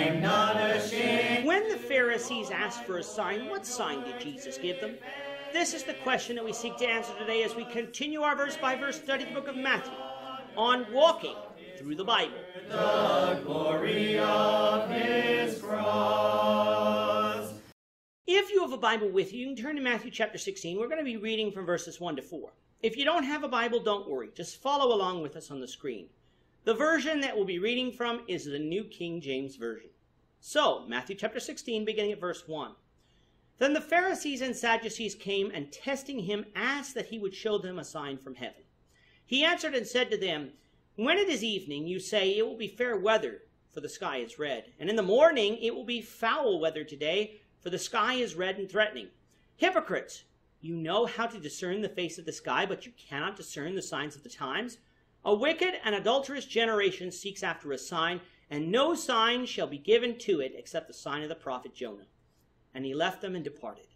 I'm not ashamed. When the Pharisees asked for a sign, what sign did Jesus give them? This is the question that we seek to answer today as we continue our verse-by-verse study of the book of Matthew on walking through the Bible. The glory of his cross. If you have a Bible with you, you can turn to Matthew chapter 16. We're going to be reading from verses 1 to 4. If you don't have a Bible, don't worry. Just follow along with us on the screen. The version that we'll be reading from is the New King James Version. So, Matthew chapter 16, beginning at verse 1. Then the Pharisees and Sadducees came and testing him asked that he would show them a sign from heaven. He answered and said to them, when it is evening, you say, it will be fair weather, for the sky is red. And in the morning, it will be foul weather today, for the sky is red and threatening. Hypocrites, you know how to discern the face of the sky, but you cannot discern the signs of the times. A wicked and adulterous generation seeks after a sign, and no sign shall be given to it except the sign of the prophet Jonah. And he left them and departed.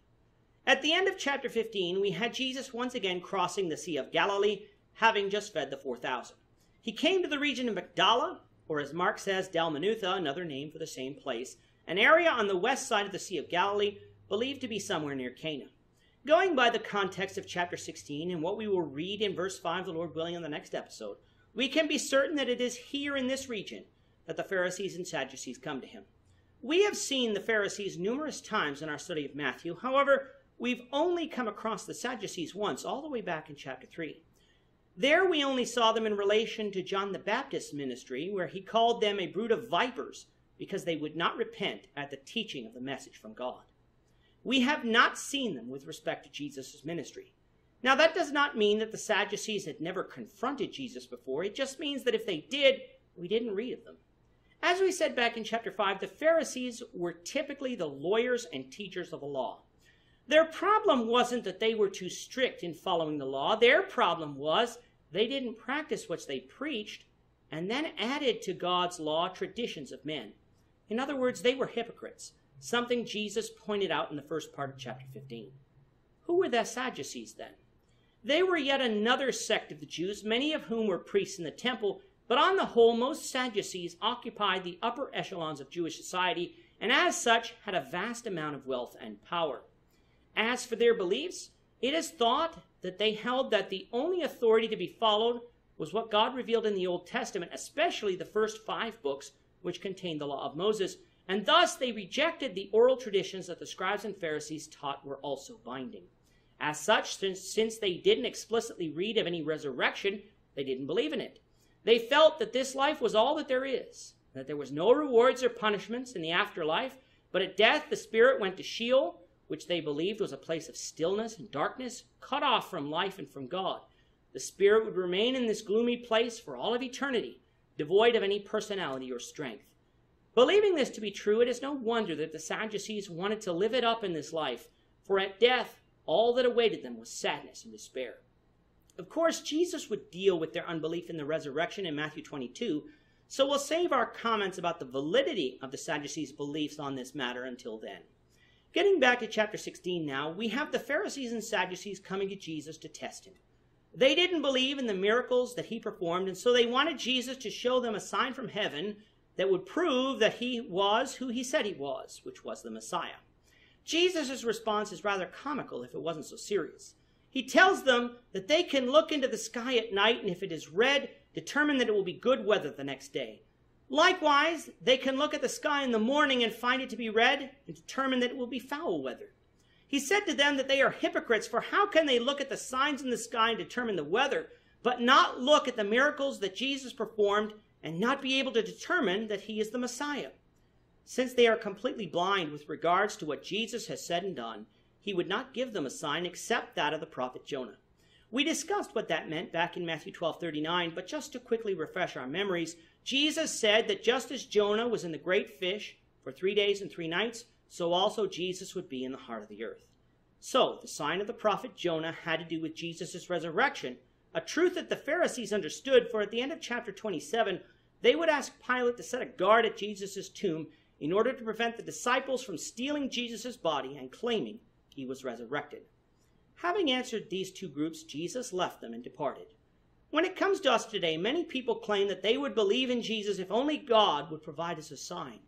At the end of chapter 15, we had Jesus once again crossing the Sea of Galilee, having just fed the 4,000. He came to the region of Magdala, or as Mark says, Dalmanutha, another name for the same place, an area on the west side of the Sea of Galilee, believed to be somewhere near Cana. Going by the context of chapter 16 and what we will read in verse 5, the Lord willing, in the next episode, we can be certain that it is here in this region that the Pharisees and Sadducees come to him. We have seen the Pharisees numerous times in our study of Matthew. However, we've only come across the Sadducees once, all the way back in chapter 3. There we only saw them in relation to John the Baptist's ministry, where he called them a brood of vipers because they would not repent at the teaching of the message from God. We have not seen them with respect to Jesus' ministry. Now, that does not mean that the Sadducees had never confronted Jesus before. It just means that if they did, we didn't read of them. As we said back in chapter 5, the Pharisees were typically the lawyers and teachers of the law. Their problem wasn't that they were too strict in following the law. Their problem was they didn't practice what they preached and then added to God's law traditions of men. In other words, they were hypocrites, something Jesus pointed out in the first part of chapter 15. Who were the Sadducees then? They were yet another sect of the Jews, many of whom were priests in the temple, but on the whole, most Sadducees occupied the upper echelons of Jewish society and as such had a vast amount of wealth and power. As for their beliefs, it is thought that they held that the only authority to be followed was what God revealed in the Old Testament, especially the first 5 books which contained the law of Moses, and thus they rejected the oral traditions that the scribes and Pharisees taught were also binding. As such, since they didn't explicitly read of any resurrection, they didn't believe in it. They felt that this life was all that there is, that there was no rewards or punishments in the afterlife, but at death the spirit went to Sheol, which they believed was a place of stillness and darkness, cut off from life and from God. The spirit would remain in this gloomy place for all of eternity, devoid of any personality or strength. Believing this to be true, it is no wonder that the Sadducees wanted to live it up in this life, for at death, all that awaited them was sadness and despair. Of course, Jesus would deal with their unbelief in the resurrection in Matthew 22, so we'll save our comments about the validity of the Sadducees' beliefs on this matter until then. Getting back to chapter 16 now, we have the Pharisees and Sadducees coming to Jesus to test him. They didn't believe in the miracles that he performed, and so they wanted Jesus to show them a sign from heaven that would prove that he was who he said he was, which was the Messiah. Jesus' response is rather comical if it wasn't so serious. He tells them that they can look into the sky at night, and if it is red, determine that it will be good weather the next day. Likewise, they can look at the sky in the morning and find it to be red and determine that it will be foul weather. He said to them that they are hypocrites, for how can they look at the signs in the sky and determine the weather, but not look at the miracles that Jesus performed and not be able to determine that he is the Messiah? Since they are completely blind with regards to what Jesus has said and done, he would not give them a sign except that of the prophet Jonah. We discussed what that meant back in Matthew 12:39, but just to quickly refresh our memories, Jesus said that just as Jonah was in the great fish for 3 days and 3 nights, so also Jesus would be in the heart of the earth. So, the sign of the prophet Jonah had to do with Jesus' resurrection, a truth that the Pharisees understood, for at the end of chapter 27, they would ask Pilate to set a guard at Jesus' tomb in order to prevent the disciples from stealing Jesus' body and claiming he was resurrected. Having answered these 2 groups, Jesus left them and departed. When it comes to us today, many people claim that they would believe in Jesus if only God would provide us a sign.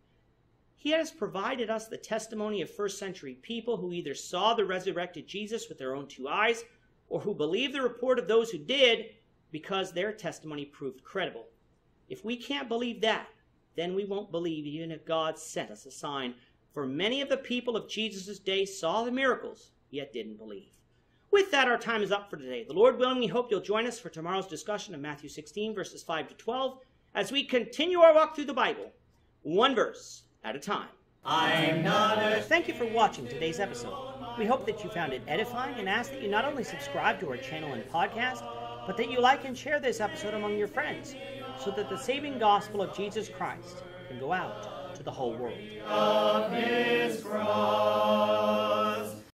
He has provided us the testimony of first century people who either saw the resurrected Jesus with their own two eyes or who believed the report of those who did because their testimony proved credible. If we can't believe that, then we won't believe even if God sent us a sign. For many of the people of Jesus' day saw the miracles, yet didn't believe. With that, our time is up for today. The Lord willing, we hope you'll join us for tomorrow's discussion of Matthew 16, verses 5 to 12, as we continue our walk through the Bible, one verse at a time. I'm not a... Thank you for watching today's episode. We hope that you found it edifying and ask that you not only subscribe to our channel and podcast, but that you like and share this episode among your friends, so that the saving gospel of Jesus Christ can go out to the whole world. Of his cross.